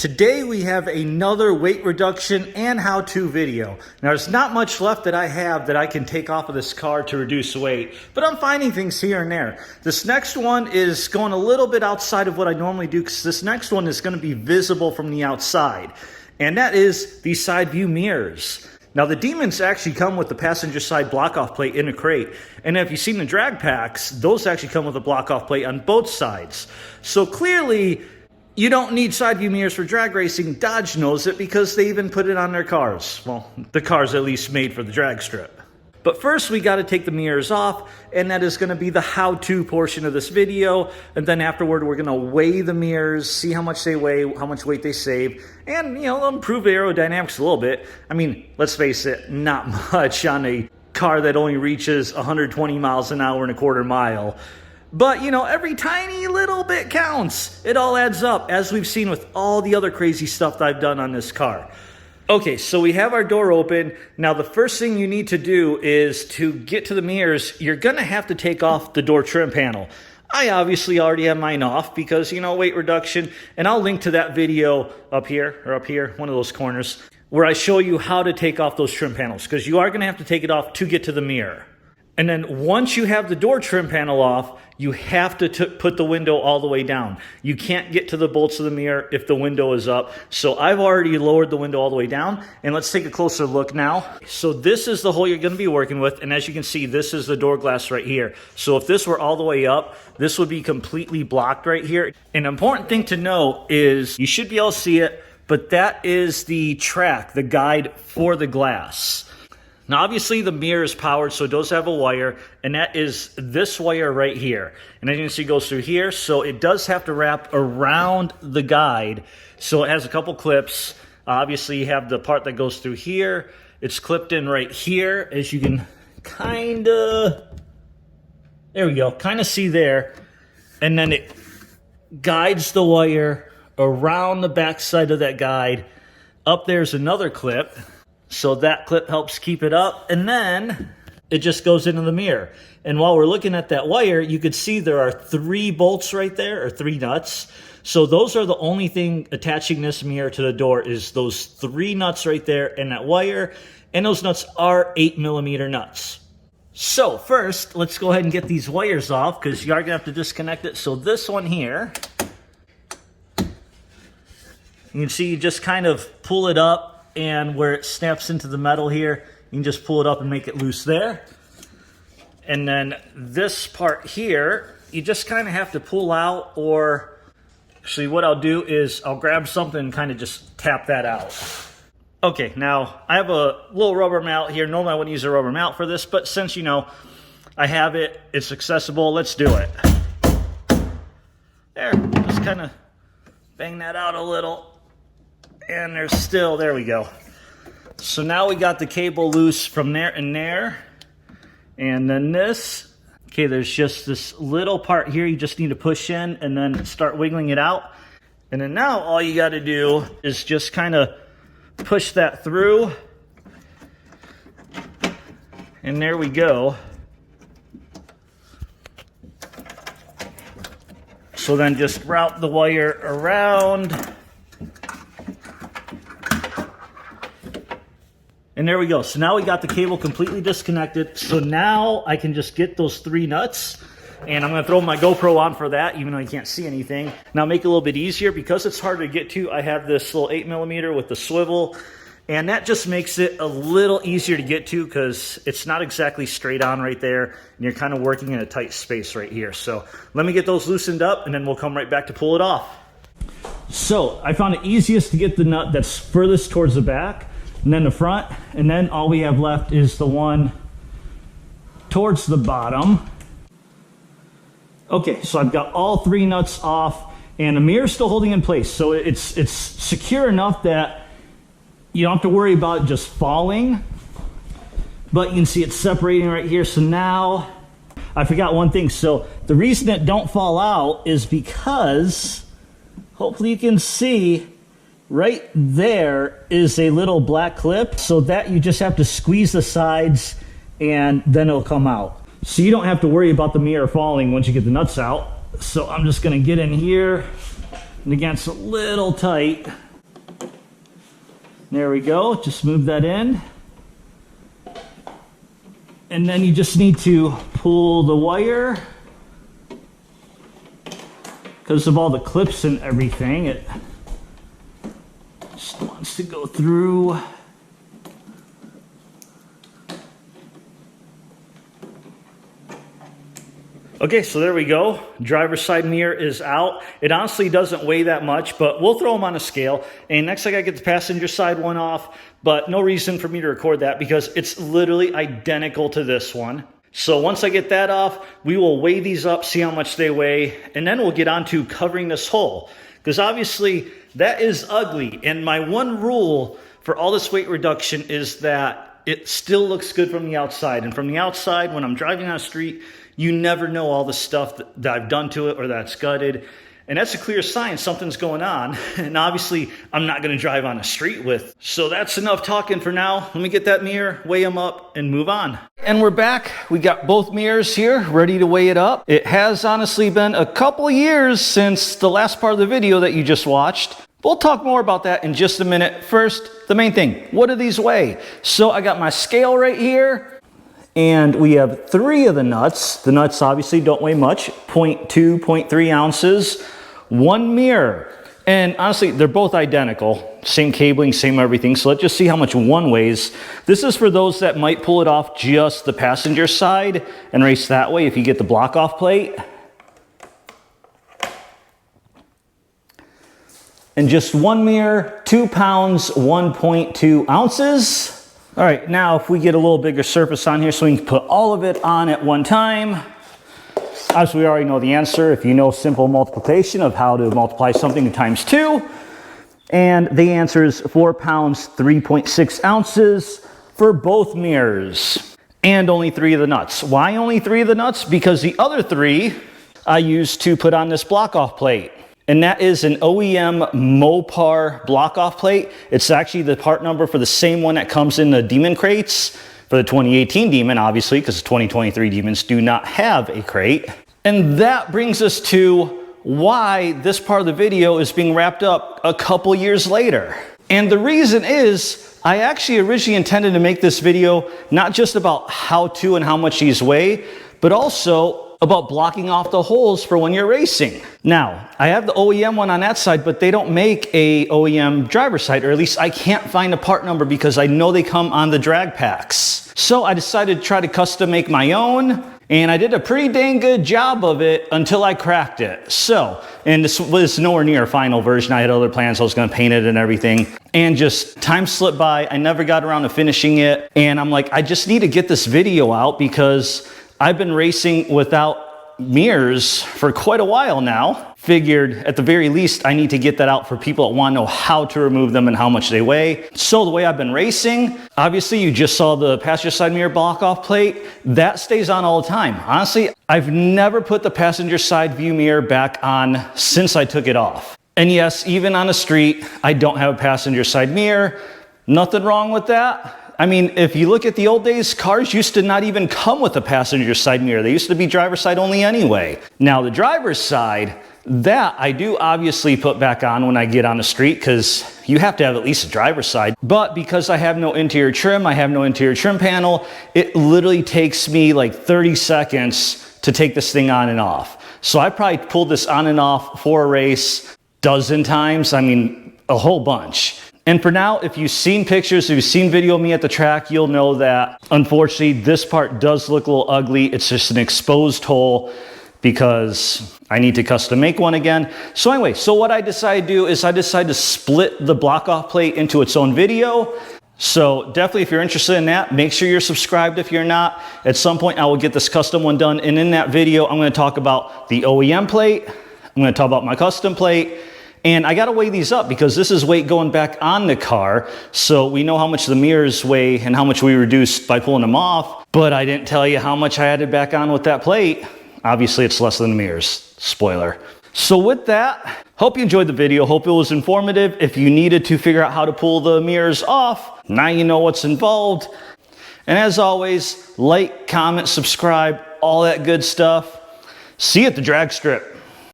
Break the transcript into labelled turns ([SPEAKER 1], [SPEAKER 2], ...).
[SPEAKER 1] Today we have another weight reduction and how-to video. Now there's not much left that I have that I can take off of this car to reduce weight, but I'm finding things here and there. This next one is going a little bit outside of what I normally do because this next one is going to be visible from the outside, and that is the side view mirrors. Now the Demons actually come with the passenger side block-off plate in a crate, and if you've seen the drag packs, those actually come with a block-off plate on both sides. So clearly, you don't need side view mirrors for drag racing. Dodge knows it because they even put it on their cars. Well, the cars at least made for the drag strip. But first we got to take the mirrors off, and that is going to be the how-to portion of this video. And then afterward we're going to weigh the mirrors, see how much they weigh, how much weight they save, and improve the aerodynamics a little bit. I mean, let's face it, not much on a car that only reaches 120 miles an hour and a quarter mile. But, every tiny little bit counts. It all adds up, as we've seen with all the other crazy stuff that I've done on this car. Okay, so we have our door open. Now, the first thing you need to do is to get to the mirrors, you're going to have to take off the door trim panel. I obviously already have mine off because, weight reduction. And I'll link to that video up here, one of those corners, where I show you how to take off those trim panels, because you are going to have to take it off to get to the mirror. And then once you have the door trim panel off, you have to put the window all the way down. You can't get to the bolts of the mirror if the window is up. So I've already lowered the window all the way down. And let's take a closer look now. So this is the hole you're going to be working with. And as you can see, this is the door glass right here. So if this were all the way up, this would be completely blocked right here. An important thing to know is you should be able to see it, but that is the track, the guide for the glass. Now, obviously, the mirror is powered, so it does have a wire, and that is this wire right here. And as you can see, it goes through here, so it does have to wrap around the guide. So it has a couple clips. Obviously, you have the part that goes through here. It's clipped in right here, as you can there we go, kind of see there. And then it guides the wire around the back side of that guide. Up there's another clip. So that clip helps keep it up, and then it just goes into the mirror. And while we're looking at that wire, you could see there are 3 bolts right there, or 3 nuts. So those are the only thing attaching this mirror to the door is those 3 nuts right there and that wire. And those nuts are 8mm nuts. So first, let's go ahead and get these wires off because you are going to have to disconnect it. So this one here, you can see you just kind of pull it up. And where it snaps into the metal here, you can just pull it up and make it loose there. And then this part here, you just kind of have to pull out, or actually what I'll do is I'll grab something and kind of just tap that out. Okay, now I have a little rubber mallet here. Normally I wouldn't use a rubber mallet for this, but since I have it, it's accessible, let's do it. There, just kind of bang that out a little. And there's still, there we go. So now we got the cable loose from there and there. And then this, okay, there's just this little part here you just need to push in and then start wiggling it out. And then now all you got to do is just kind of push that through. And there we go. So then just route the wire around. And there we go. So now we got the cable completely disconnected. So now I can just get those 3 nuts. And I'm going to throw my GoPro on for that, even though you can't see anything. Now make it a little bit easier. Because it's hard to get to, I have this little 8mm with the swivel. And that just makes it a little easier to get to because it's not exactly straight on right there. And you're kind of working in a tight space right here. So let me get those loosened up and then we'll come right back to pull it off. So I found it easiest to get the nut that's furthest towards the back. And then the front, and then all we have left is the one towards the bottom. Okay, so I've got all 3 nuts off, and the mirror's still holding in place. So it's secure enough that you don't have to worry about it just falling. But you can see it's separating right here. So now, I forgot one thing. So the reason it don't fall out is because, hopefully you can see, right there is a little black clip, so that you just have to squeeze the sides and then it'll come out. So you don't have to worry about the mirror falling once you get the nuts out. So I'm just gonna get in here, and again, it's a little tight. There we go, just move that in. And then you just need to pull the wire. Because of all the clips and everything, it just wants to go through. Okay, so there we go. Driver's side mirror is out. It honestly doesn't weigh that much, but we'll throw them on a scale. And next I gotta get the passenger side one off, but no reason for me to record that because it's literally identical to this one. So once I get that off, we will weigh these up, see how much they weigh, and then we'll get on to covering this hole. Because obviously that is ugly. And my one rule for all this weight reduction is that it still looks good from the outside. And from the outside, when I'm driving on the street, you never know all the stuff that I've done to it or that's gutted. And that's a clear sign something's going on. And obviously, I'm not going to drive on the street with. So that's enough talking for now. Let me get that mirror, weigh them up, and move on. And we're back. We got both mirrors here, ready to weigh it up. It has honestly been a couple of years since the last part of the video that you just watched. We'll talk more about that in just a minute. First, the main thing, what do these weigh? So I got my scale right here. And we have 3 of the nuts. The nuts obviously don't weigh much, 0.2, 0.3 ounces. 1 mirror. And honestly, they're both identical. Same cabling, same everything. So let's just see how much one weighs. This is for those that might pull it off just the passenger side and race that way if you get the block off plate. And just 1 mirror, 2 pounds, 1.2 ounces. All right, now if we get a little bigger surface on here so we can put all of it on at one time. Obviously, we already know the answer if you know simple multiplication of how to multiply something times 2. And the answer is 4 pounds, 3.6 ounces for both mirrors. And only 3 of the nuts. Why only 3 of the nuts? Because the other 3 I used to put on this block off plate. And that is an OEM Mopar block off plate. It's actually the part number for the same one that comes in the Demon crates for the 2018 Demon, obviously, because 2023 Demons do not have a crate. And that brings us to why this part of the video is being wrapped up a couple years later. And the reason is, I actually originally intended to make this video not just about how to and how much these weigh, but also about blocking off the holes for when you're racing. Now, I have the OEM one on that side, but they don't make a OEM driver's side, or at least I can't find a part number because I know they come on the drag packs. So I decided to try to custom make my own, and I did a pretty dang good job of it until I cracked it. So, and this was nowhere near a final version. I had other plans. I was gonna paint it and everything. And just time slipped by. I never got around to finishing it. And I'm like, I just need to get this video out because I've been racing without mirrors for quite a while now. Figured at the very least I need to get that out for people that want to know how to remove them and how much they weigh. So the way I've been racing, obviously you just saw the passenger side mirror block off plate. That stays on all the time. Honestly, I've never put the passenger side view mirror back on since I took it off. And yes, even on the street, I don't have a passenger side mirror. Nothing wrong with that. I mean, if you look at the old days, cars used to not even come with a passenger side mirror. They used to be driver's side only anyway. Now the driver's side, that I do obviously put back on when I get on the street because you have to have at least a driver's side. But because I have no interior trim, I have no interior trim panel, it literally takes me like 30 seconds to take this thing on and off. So I probably pulled this on and off for a race a dozen times. I mean, a whole bunch. And for now, if you've seen pictures, if you've seen video of me at the track, you'll know that unfortunately this part does look a little ugly. It's just an exposed hole because I need to custom make one again. So anyway, so what I decided to do is I decided to split the block off plate into its own video. So definitely if you're interested in that, make sure you're subscribed if you're not. At some point I will get this custom one done. And in that video, I'm gonna talk about the OEM plate. I'm gonna talk about my custom plate. And I gotta weigh these up because this is weight going back on the car. So we know how much the mirrors weigh and how much we reduced by pulling them off. But I didn't tell you how much I added back on with that plate. Obviously it's less than the mirrors, spoiler. So with that, hope you enjoyed the video. Hope it was informative. If you needed to figure out how to pull the mirrors off, now you know what's involved. And as always, like, comment, subscribe, all that good stuff. See you at the drag strip.